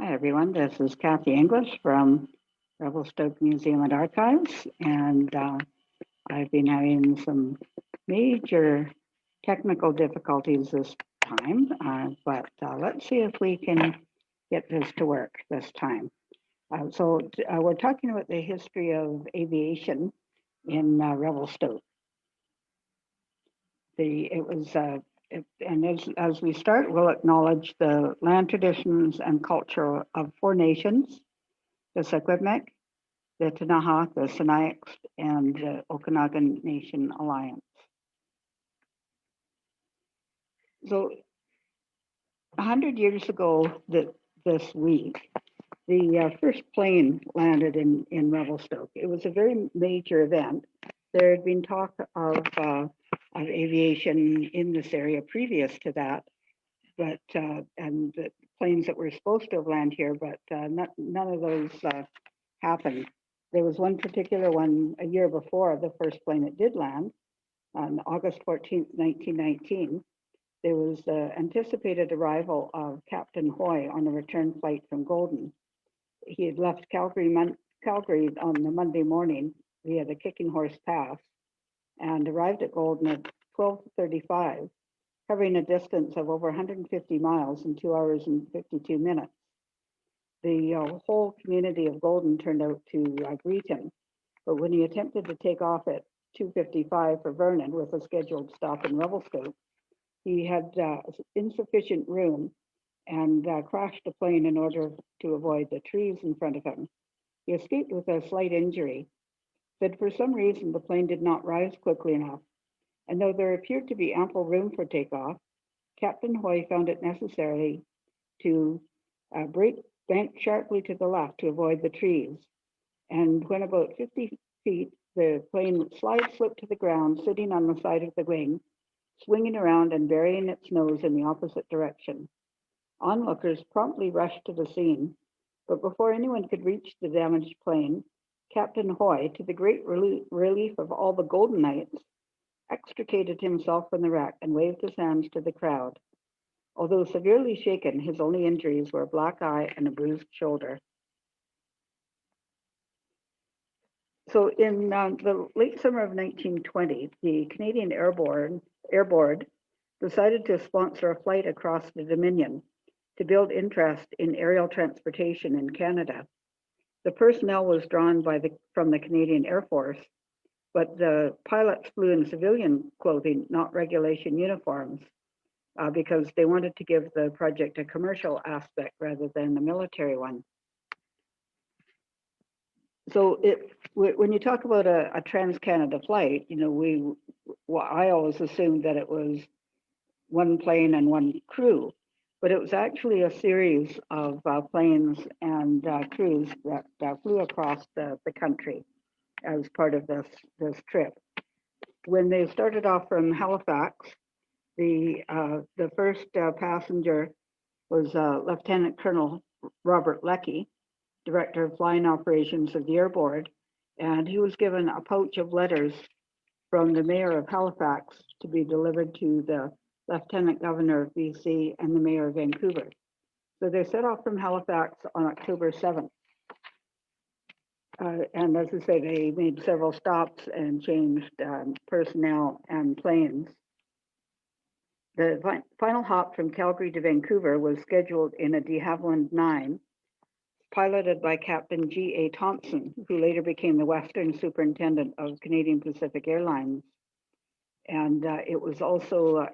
Hi, everyone. This is Cathy English from Revelstoke Museum and Archives, and I've been having some major technical difficulties this time, but let's see if we can get this to work this time. We're talking about the history of aviation in Revelstoke. As we start, we'll acknowledge the land traditions and culture of four nations: the Secwepemc, the Ktunaxa, the Sinixt, and the Okanagan Nation Alliance. So 100 years ago this week, the first plane landed in Revelstoke. It was a very major event. There had been talk of aviation in this area previous to that, but and the planes that were supposed to have landed here, but none of those happened. There was one particular one a year before the first plane that did land on August 14th, 1919. There was the anticipated arrival of Captain Hoy on a return flight from Golden. He had left Calgary on the Monday morning via the Kicking Horse Pass and arrived at Golden at 12:35, covering a distance of over 150 miles in 2 hours and 52 minutes. The whole community of Golden turned out to greet him, but when he attempted to take off at 2:55 for Vernon with a scheduled stop in Revelstoke, he had insufficient room and crashed the plane in order to avoid the trees in front of him. He escaped with a slight injury, but for some reason the plane did not rise quickly enough. And though there appeared to be ample room for takeoff, Captain Hoy found it necessary to bank sharply to the left to avoid the trees. And when about 50 feet, the plane slipped to the ground, sitting on the side of the wing, swinging around and burying its nose in the opposite direction. Onlookers promptly rushed to the scene, but before anyone could reach the damaged plane, Captain Hoy, to the great relief of all the Goldenites, extricated himself from the wreck and waved his hands to the crowd. Although severely shaken, his only injuries were a black eye and a bruised shoulder. So in the late summer of 1920, the Canadian Air Board decided to sponsor a flight across the Dominion to build interest in aerial transportation in Canada. The personnel was drawn from the Canadian Air Force, but the pilots flew in civilian clothing, not regulation uniforms, because they wanted to give the project a commercial aspect rather than a military one. So when you talk about a Trans-Canada flight, I always assumed that it was one plane and one crew, but it was actually a series of planes and crews that flew across the country as part of this trip. When they started off from Halifax, the first passenger was Lieutenant Colonel Robert Leckie, Director of Flying Operations of the Air Board, and he was given a pouch of letters from the Mayor of Halifax to be delivered to the Lieutenant Governor of BC and the Mayor of Vancouver. So they set off from Halifax on October 7th. And as I say, they made several stops and changed personnel and planes. The final hop from Calgary to Vancouver was scheduled in a de Havilland 9, piloted by Captain G.A. Thompson, who later became the Western Superintendent of Canadian Pacific Airlines. And he was also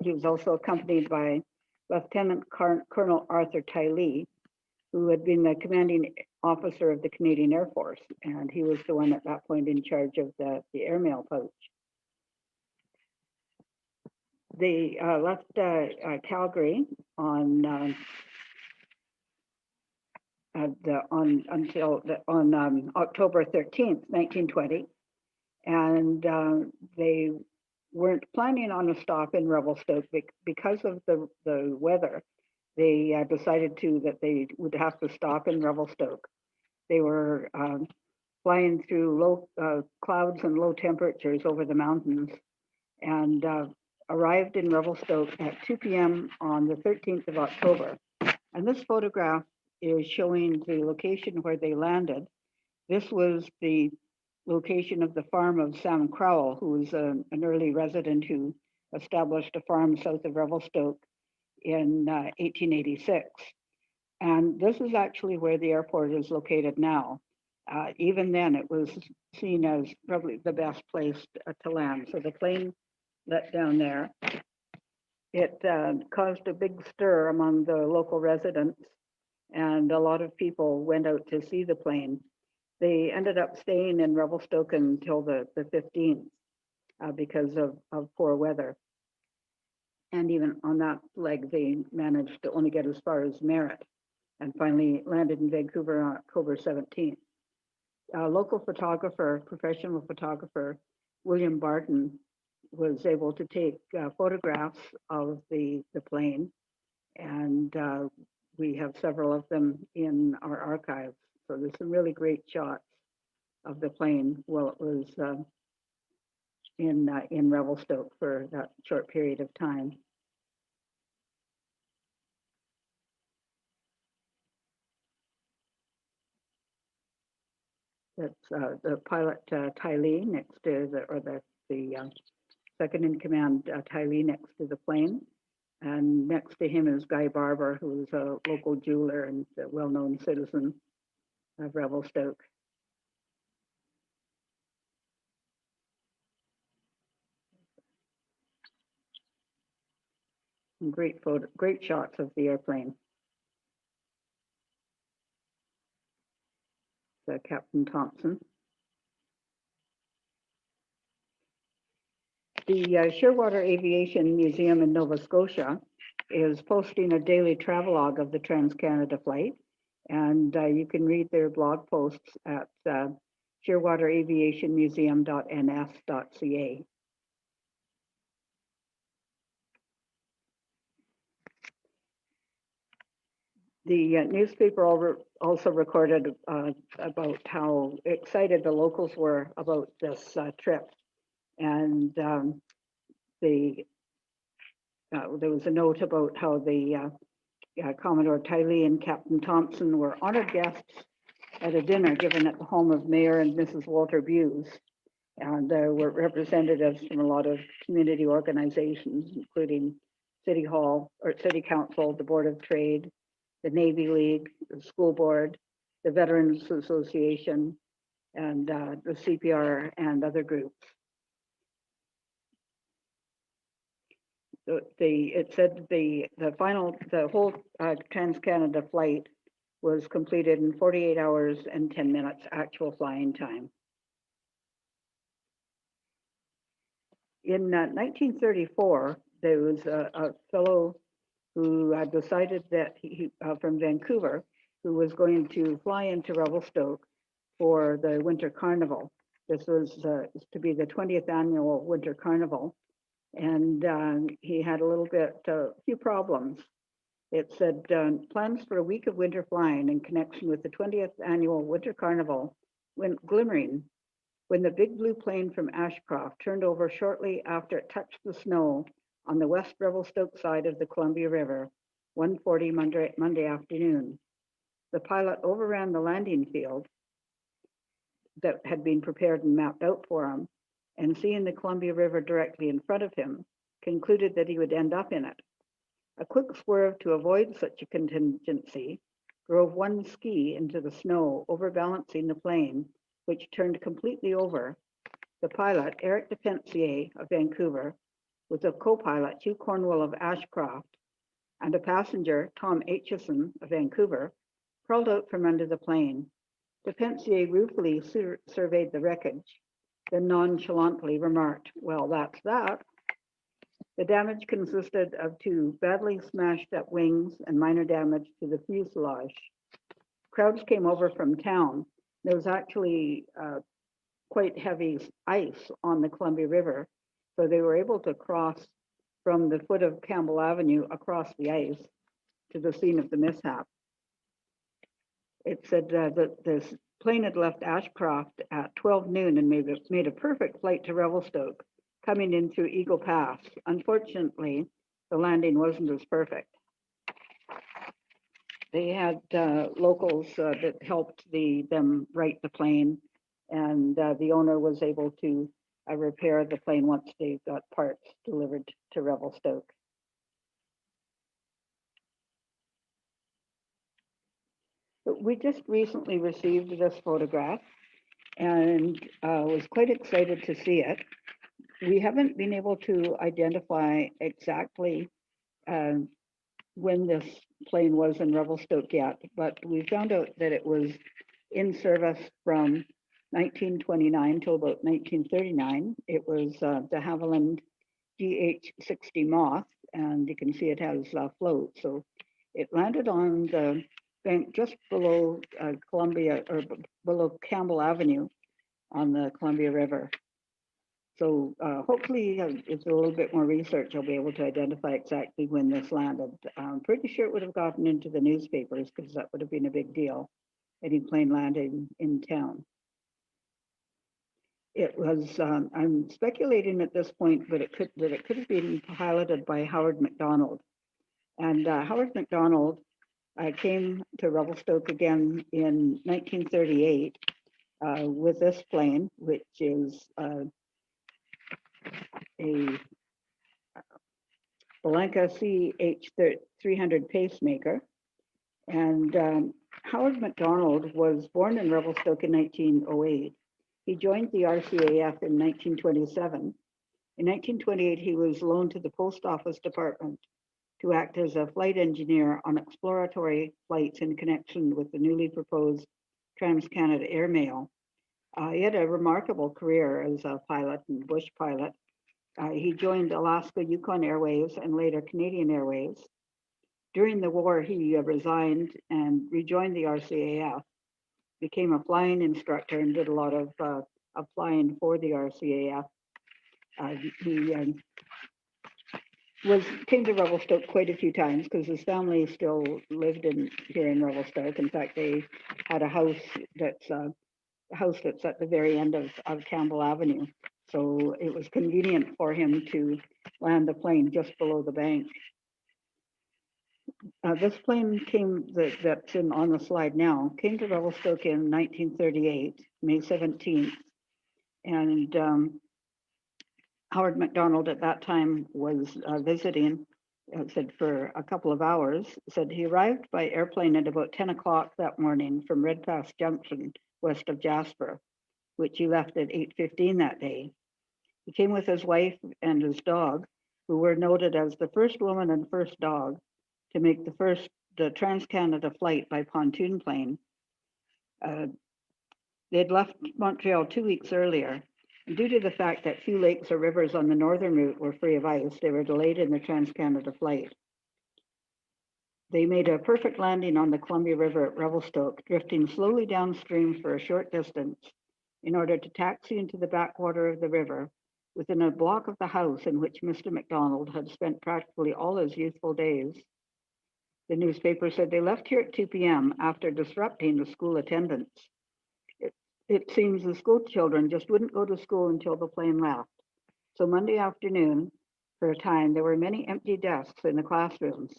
accompanied by Lieutenant Colonel Arthur Tyree, who had been the commanding officer of the Canadian Air Force, and he was the one at that point in charge of the airmail pouch. They left Calgary on October 13th, 1920, and they weren't planning on a stop in Revelstoke because of the weather. They decided that they would have to stop in Revelstoke. They were flying through low clouds and low temperatures over the mountains, and arrived in Revelstoke at 2 p.m. on the 13th of October. And this photograph is showing the location where they landed. This was the location of the farm of Sam Crowell, who was an early resident who established a farm south of Revelstoke in 1886. And this is actually where the airport is located now. Even then, it was seen as probably the best place to land. So the plane let down there. It caused a big stir among the local residents, and a lot of people went out to see the plane. They ended up staying in Revelstoke until the 15th because of poor weather. And even on that leg, they managed to only get as far as Merritt and finally landed in Vancouver on October 17th. A local photographer, professional photographer, William Barton, was able to take photographs of the plane, and we have several of them in our archives. So there's some really great shots of the plane while it was in Revelstoke for that short period of time. That's the pilot Ty Lee next to the second in command Ty Lee next to the plane, and next to him is Guy Barber, who is a local jeweler and a well-known citizen of Revelstoke. And great shots of the airplane. Captain Thompson. The Shearwater Aviation Museum in Nova Scotia is posting a daily travelogue of the Trans-Canada flight, and you can read their blog posts at shearwateraviationmuseum.ns.ca. The newspaper also recorded about how excited the locals were about this trip. And there was a note about how the Commodore Ty Lee and Captain Thompson were honored guests at a dinner given at the home of Mayor and Mrs. Walter Buse. And there were representatives from a lot of community organizations, including City Hall or City Council, the Board of Trade, the Navy League, the School Board, the Veterans Association, and the CPR and other groups. It said the whole Trans-Canada flight was completed in 48 hours and 10 minutes actual flying time. In 1934, there was a fellow who decided that he from Vancouver, who was going to fly into Revelstoke for the Winter Carnival. This was to be the 20th annual Winter Carnival. And he had a few problems. It said plans for a week of winter flying in connection with the 20th annual Winter Carnival went glimmering when the big blue plane from Ashcroft turned over shortly after it touched the snow on the West Revelstoke side of the Columbia River, 1:40 Monday afternoon. The pilot overran the landing field that had been prepared and mapped out for him, and seeing the Columbia River directly in front of him, concluded that he would end up in it. A quick swerve to avoid such a contingency drove one ski into the snow, overbalancing the plane, which turned completely over. The pilot, Eric DePensier of Vancouver, with a co-pilot, Hugh Cornwell of Ashcroft, and a passenger, Tom Aitchison of Vancouver, crawled out from under the plane. DePensier ruefully surveyed the wreckage, then nonchalantly remarked, "Well, that's that." The damage consisted of two badly smashed up wings and minor damage to the fuselage. Crowds came over from town. There was actually quite heavy ice on the Columbia River, so they were able to cross from the foot of Campbell Avenue across the ice to the scene of the mishap. It said that this plane had left Ashcroft at 12 noon and made a perfect flight to Revelstoke, coming in through Eagle Pass. Unfortunately, the landing wasn't as perfect. They had locals that helped them right the plane, and the owner was able to repair the plane once they got parts delivered to Revelstoke. But we just recently received this photograph and was quite excited to see it. We haven't been able to identify exactly when this plane was in Revelstoke yet, but we found out that it was in service from 1929 till about 1939. It was de Havilland DH-60 Moth, and you can see it has float. So it landed on the bank just below Columbia, or below Campbell Avenue on the Columbia River. So hopefully, it's a little bit more research, I'll be able to identify exactly when this landed. I'm pretty sure it would have gotten into the newspapers because that would have been a big deal, any plane landing in town. It was, I'm speculating at this point, but it could have been piloted by Howard McDonald. And Howard McDonald came to Revelstoke again in 1938 with this plane, which is a Blanca CH-300 pacemaker. And Howard McDonald was born in Revelstoke in 1908. He joined the RCAF in 1927. In 1928, he was loaned to the Post Office Department to act as a flight engineer on exploratory flights in connection with the newly proposed Trans-Canada Airmail. He had a remarkable career as a pilot and bush pilot. He joined Alaska Yukon Airways and later Canadian Airways. During the war, he resigned and rejoined the RCAF, became a flying instructor and did a lot of flying for the RCAF. He came to Revelstoke quite a few times because his family still lived here in Revelstoke. In fact, they had a house that's at the very end of Campbell Avenue. So it was convenient for him to land the plane just below the bank. This plane that's on the slide now, came to Revelstoke in 1938, May 17th. And Howard McDonald at that time was visiting, said for a couple of hours, said he arrived by airplane at about 10 o'clock that morning from Red Pass Junction, west of Jasper, which he left at 8:15 that day. He came with his wife and his dog, who were noted as the first woman and first dog to make the Trans-Canada flight by pontoon plane. They'd left Montreal 2 weeks earlier. And due to the fact that few lakes or rivers on the northern route were free of ice, they were delayed in their Trans-Canada flight. They made a perfect landing on the Columbia River at Revelstoke, drifting slowly downstream for a short distance in order to taxi into the backwater of the river within a block of the house in which Mr. McDonald had spent practically all his youthful days. The newspaper said they left here at 2 p.m. after disrupting the school attendance. It seems the school children just wouldn't go to school until the plane left. So Monday afternoon, for a time, there were many empty desks in the classrooms.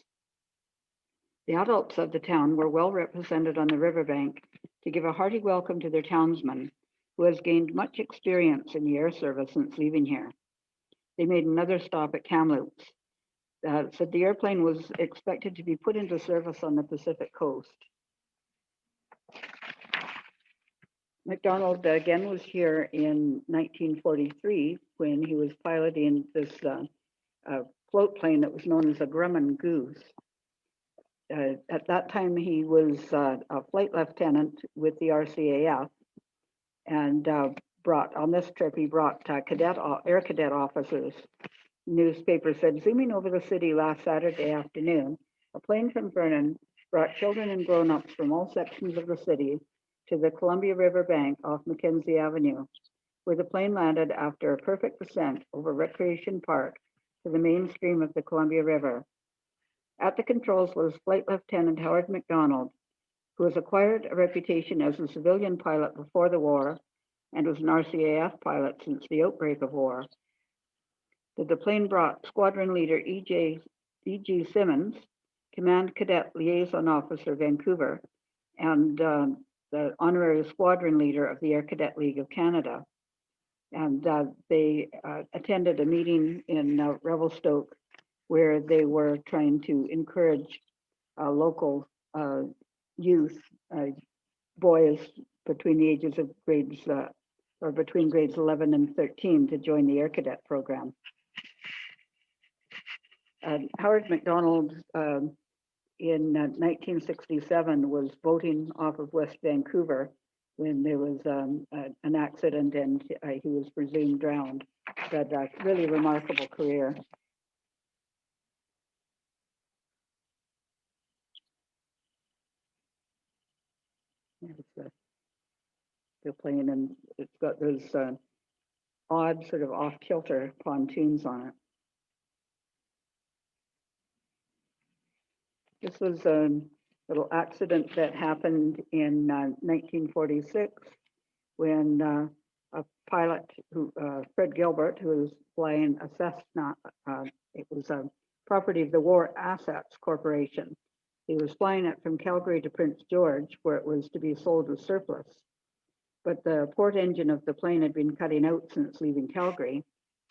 The adults of the town were well represented on the riverbank to give a hearty welcome to their townsman, who has gained much experience in the air service since leaving here. They made another stop at Kamloops. Said the airplane was expected to be put into service on the Pacific coast. McDonald again was here in 1943 when he was piloting this float plane that was known as a Grumman Goose. At that time, he was a flight lieutenant with the RCAF, and on this trip, he brought air cadet officers. Newspaper said, zooming over the city last Saturday afternoon, a plane from Vernon brought children and grown-ups from all sections of the city to the Columbia River bank off Mackenzie Avenue, where the plane landed after a perfect descent over Recreation Park to the mainstream of the Columbia River. At the controls was Flight Lieutenant Howard McDonald, who has acquired a reputation as a civilian pilot before the war and was an RCAF pilot since the outbreak of war. The plane brought Squadron Leader E.G. Simmons, Command Cadet Liaison Officer, Vancouver, and the honorary squadron leader of the Air Cadet League of Canada. And they attended a meeting in Revelstoke where they were trying to encourage local youth, boys between the ages of between grades 11 and 13 to join the Air Cadet program. Howard MacDonald in 1967 was boating off of West Vancouver when there was an accident and he was presumed drowned. But a really remarkable career. The plane, and it's got those odd sort of off-kilter pontoons on it. This was a little accident that happened in 1946 when a pilot, Fred Gilbert, who was flying a Cessna, it was a property of the War Assets Corporation. He was flying it from Calgary to Prince George, where it was to be sold as surplus. But the port engine of the plane had been cutting out since leaving Calgary.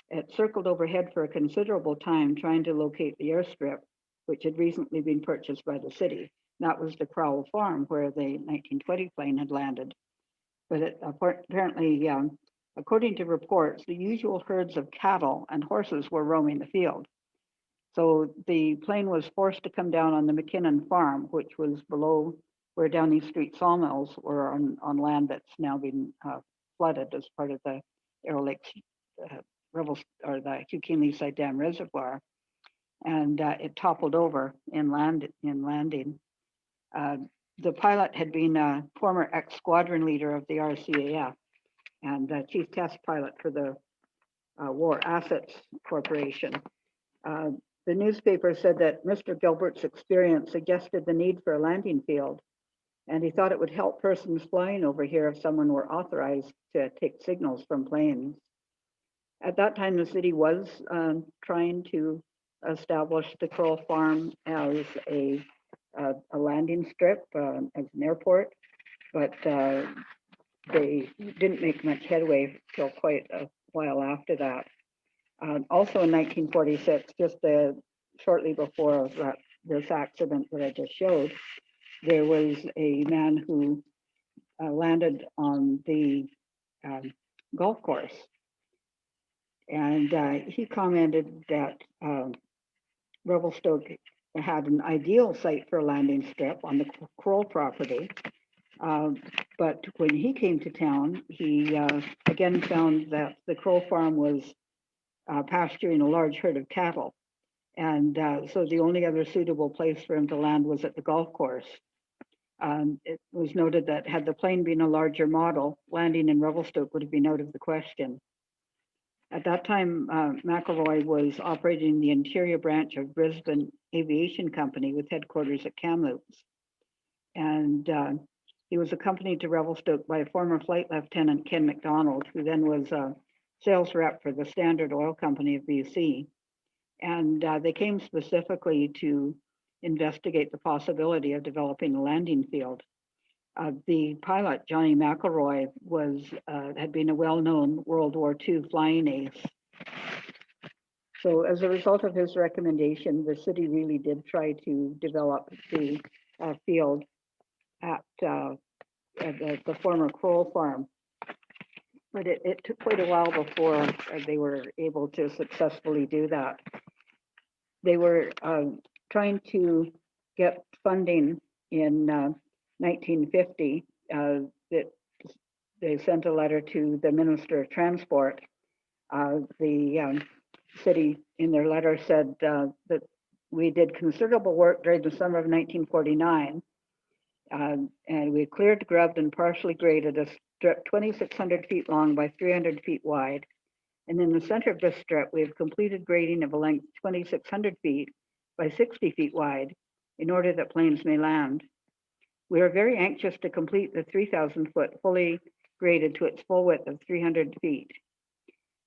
It circled overhead for a considerable time trying to locate the airstrip, which had recently been purchased by the city. That was the Crowell Farm where the 1920 plane had landed. But it, apparently, according to reports, the usual herds of cattle and horses were roaming the field. So the plane was forced to come down on the McKinnon Farm, which was below where Downing Street sawmills were on land that's now been flooded as part of the Arrow Lakes or the Hugh Keenleyside Dam Reservoir, and it toppled over in landing. The pilot had been a former ex-squadron leader of the RCAF and chief test pilot for the War Assets Corporation. The newspaper said that Mr. Gilbert's experience suggested the need for a landing field, and he thought it would help persons flying over here if someone were authorized to take signals from planes. At that time, the city was trying to establish the Crowell Farm as a landing strip, as an airport, but they didn't make much headway till quite a while after that. Also in 1946, just shortly before this accident that I just showed, there was a man who landed on the golf course. And he commented that Revelstoke had an ideal site for a landing strip on the Crowell property. But when he came to town, he again found that the Crowell Farm was pasturing a large herd of cattle. And so the only other suitable place for him to land was at the golf course. It was noted that had the plane been a larger model, landing in Revelstoke would have been out of the question. At that time, McElroy was operating the interior branch of Brisbane Aviation Company with headquarters at Kamloops. And he was accompanied to Revelstoke by former Flight Lieutenant Ken McDonald, who then was a sales rep for the Standard Oil Company of BC. And they came specifically to investigate the possibility of developing a landing field. The pilot, Johnny McElroy, had been a well-known World War II flying ace. So as a result of his recommendation, the city really did try to develop the field at the former Crowell Farm. But it took quite a while before they were able to successfully do that. They were trying to get funding in 1950. That they sent a letter to the Minister of Transport. The city, in their letter, said that we did considerable work during the summer of 1949, and we cleared, grubbed, and partially graded a strip 2,600 feet long by 300 feet wide. And in the center of this strip, we have completed grading of a length 2,600 feet by 60 feet wide in order that planes may land. We are very anxious to complete the 3,000 foot fully graded to its full width of 300 feet.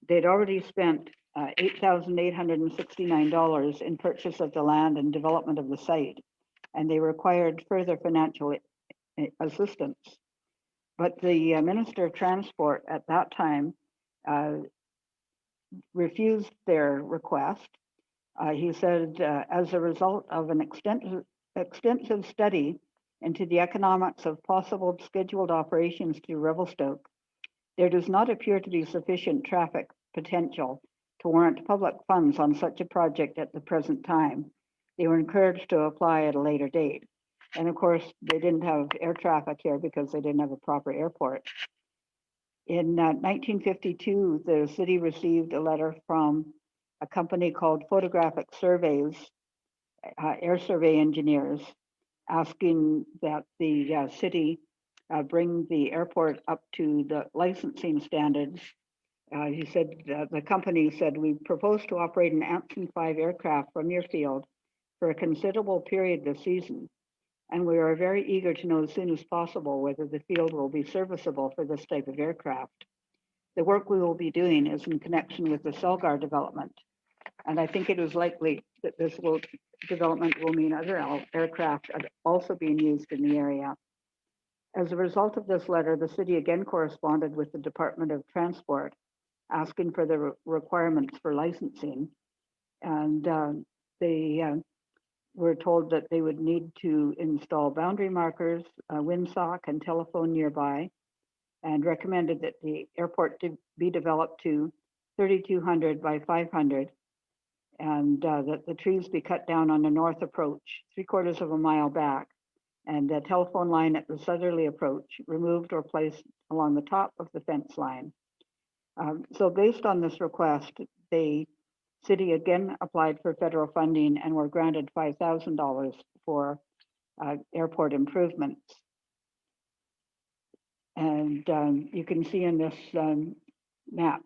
They'd already spent $8,869 in purchase of the land and development of the site, and they required further financial assistance. But the Minister of Transport at that time refused their request. He said, as a result of an extensive study into the economics of possible scheduled operations through Revelstoke, there does not appear to be sufficient traffic potential to warrant public funds on such a project at the present time. They were encouraged to apply at a later date. And of course, they didn't have air traffic here because they didn't have a proper airport. In 1952, the city received a letter from a company called Photographic Surveys, air survey engineers, asking that the city bring the airport up to the licensing standards. He said, the company said, we propose to operate an Anson 5 aircraft from your field for a considerable period this season, and we are very eager to know as soon as possible whether the field will be serviceable for this type of aircraft. The work we will be doing is in connection with the Selgar development, and I think it is likely that this development will mean other aircraft are also being used in the area. As a result of this letter, the city again corresponded with the Department of Transport, asking for the requirements for licensing, and they were told that they would need to install boundary markers, windsock, and telephone nearby, and recommended that the airport be developed to 3,200 by 500, and that the trees be cut down on the north approach, 3/4 of a mile back, and the telephone line at the southerly approach removed or placed along the top of the fence line. So based on this request, the city again applied for federal funding and were granted $5,000 for airport improvements. And you can see in this map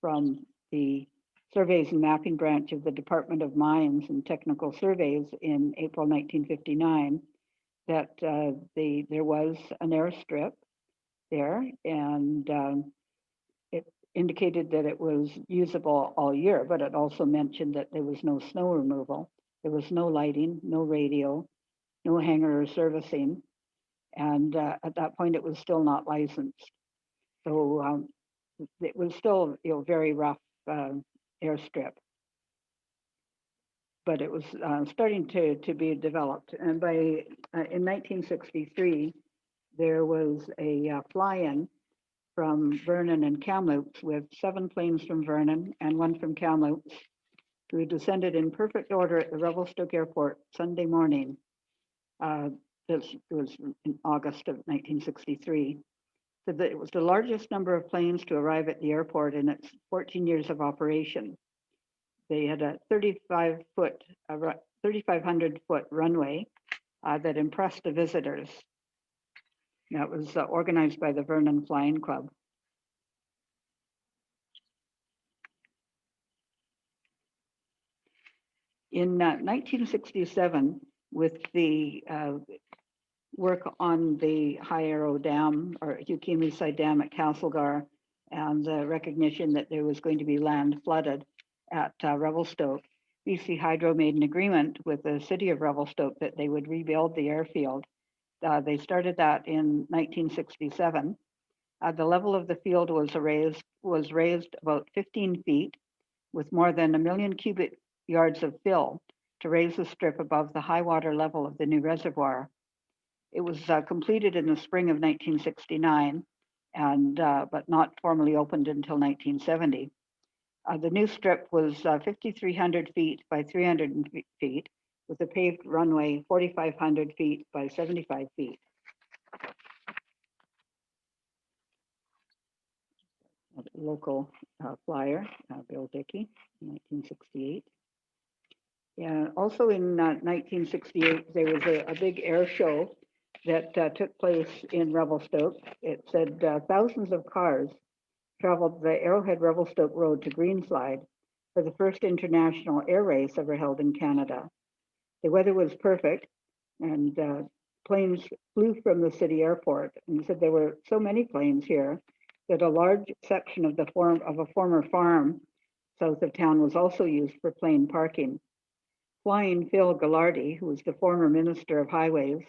from the Surveys and Mapping Branch of the Department of Mines and Technical Surveys in April 1959 that there was an airstrip there, and it indicated that it was usable all year, but it also mentioned that there was no snow removal, there was no lighting, no radio, no hangar or servicing, and at that point it was still not licensed. So it was still very rough airstrip, but it was starting to be developed. And by in 1963, there was a fly-in from Vernon and Kamloops with 7 planes from Vernon and 1 from Kamloops, who descended in perfect order at the Revelstoke Airport Sunday morning. This was in August of 1963. So it was the largest number of planes to arrive at the airport in its 14 years of operation. They had a 3,500-foot runway that impressed the visitors. That was organized by the Vernon Flying Club. In 1967, with the work on the High Arrow Dam or Ukimi Side Dam at Castlegar, and the recognition that there was going to be land flooded at Revelstoke, BC Hydro made an agreement with the city of Revelstoke that they would rebuild the airfield. They started that in 1967. The level of the field was raised about 15 feet, with more than 1 million cubic yards of fill to raise the strip above the high water level of the new reservoir. It was completed in the spring of 1969, and but not formally opened until 1970. The new strip was 5,300 feet by 300 feet, with a paved runway 4,500 feet by 75 feet. A local flyer, Bill Dickey, 1968. Yeah, also in 1968, there was a big air show that took place in Revelstoke. It said thousands of cars traveled the Arrowhead Revelstoke Road to Greenslide for the first international air race ever held in Canada. The weather was perfect, and planes flew from the city airport. And he said there were so many planes here that a large section of a former farm south of town was also used for plane parking. Flying Phil Gallardi, who was the former Minister of Highways,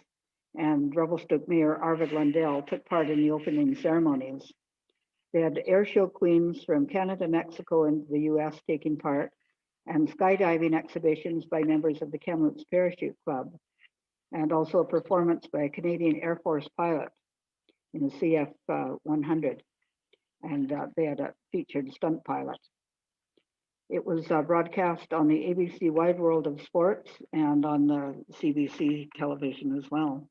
and Revelstoke Mayor Arvid Lundell took part in the opening ceremonies. They had airshow queens from Canada, Mexico, and the US taking part, and skydiving exhibitions by members of the Kamloops Parachute Club, and also a performance by a Canadian Air Force pilot in a CF-100, and they had a featured stunt pilot. It was broadcast on the ABC Wide World of Sports and on the CBC television as well.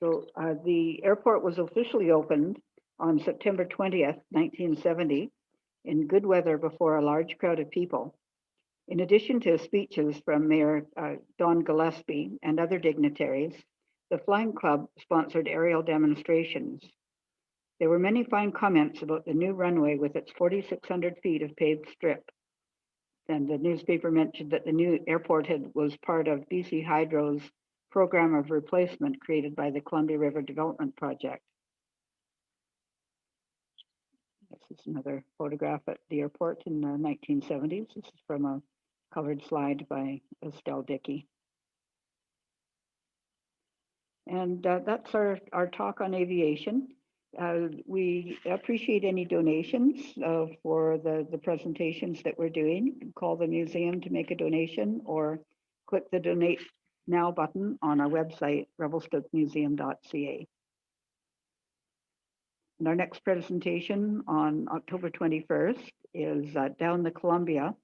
So the airport was officially opened on September 20th, 1970, in good weather before a large crowd of people. In addition to speeches from Mayor Don Gillespie and other dignitaries, the Flying Club sponsored aerial demonstrations. There were many fine comments about the new runway with its 4,600 feet of paved strip. And the newspaper mentioned that the new airport was part of BC Hydro's program of replacement created by the Columbia River Development Project. This is another photograph at the airport in the 1970s. This is from a colored slide by Estelle Dickey. And that's our talk on aviation. We appreciate any donations for the presentations that we're doing. You can call the museum to make a donation or click the donate now button on our website, revelstokemuseum.ca. And our next presentation on October 21st is down the Columbia.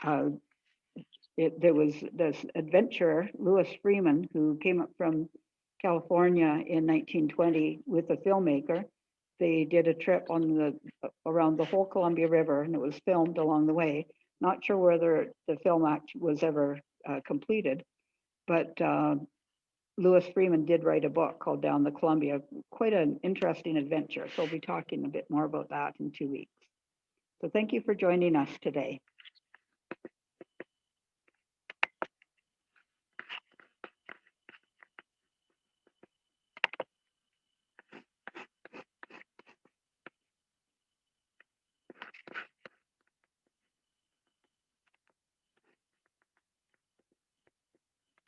There was this adventurer, Louis Freeman, who came up from California in 1920 with a filmmaker. They did a trip on around the whole Columbia River, and it was filmed along the way. Not sure whether the film was ever completed, but Louis Freeman did write a book called Down the Columbia. Quite an interesting adventure. So we'll be talking a bit more about that in 2 weeks. So thank you for joining us today.